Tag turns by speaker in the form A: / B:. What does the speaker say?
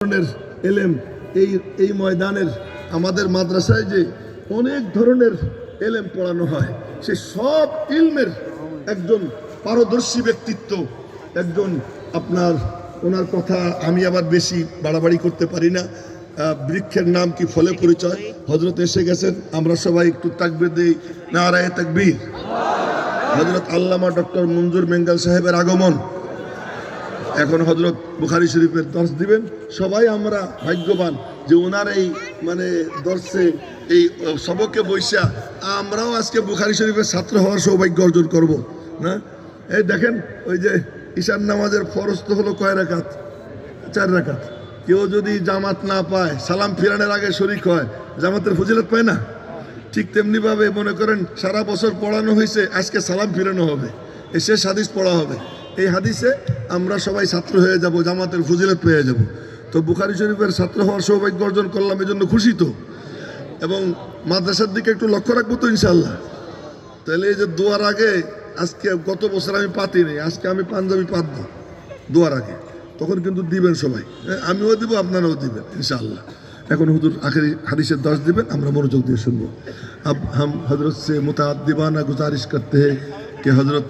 A: ধরনের এলেম এই ময়দানের আমাদের মাদ্রাসায় যে অনেক ধরনের এলেম পড়ানো হয়, সে সব ইলমের একজন পারদর্শী ব্যক্তিত্ব, একজন আপনার ওনার কথা আমি আবার বেশি বাড়াবাড়ি করতে পারি না। বৃক্ষের নাম কি ফলে পরিচয়। হযরত এসে গেছেন, আমরা সবাই একটু তাকবীর দেই, নারায়ে তাকবীর। হযরত আল্লামা ডক্টর মঞ্জুর মেঙ্গাল সাহেবের আগমন। এখন হযরত বুখারী শরীফের দর্শ দিবেন। সবাই আমরা ভাগ্যবান যে ওনার এই দর্শে এই সবকে বৈশা আমরাও আজকে বুখারী শরীফের ছাত্র হওয়ার সৌভাগ্য অর্জন করব না। এই দেখেন, ওই যে ঈশান নামাজের ফরজ তো হলো কয় রাকাত? 4 রাকাত। কেউ যদি জামাত না পায়, সালাম ফিরানোর আগে শরীক হয়, জামাতের ফজিলত পায় না? ঠিক তেমনিভাবে মনে করেন সারা বছর পড়ানো হয়েছে, আজকে সালাম ফিরানো হবে, এই শেষ হাদিস পড়া হবে। এই হাদিসে আমরা সবাই ছাত্র হয়ে যাব, জামাতের ফজিলত পেয়ে যাব। তো বুখারী শরীফের ছাত্র হওয়ার সৌভাগ্য অর্জন করলাম, এই জন্য খুশি তো। এবং মাদ্রাসার দিকে একটু লক্ষ্য রাখবো তো ইনশাল্লাহ। তাহলে এই যে দোয়ার আগে, আজকে গত বছর আমি পাতি নেই, আজকে আমি পাঞ্জাবি পাতবো দোয়ার আগে, তখন কিন্তু দিবেন সবাই, আমিও দিব, আপনারাও দিবেন ইনশাআল্লাহ। এখন হুজুর আখেরি হাদিসের দর্শ দিবেন, আমরা মনোযোগ দিয়ে শুনবো। अब हम हजरत से मुतअद्दिबाना गुजारिश करते हैं कि हजरत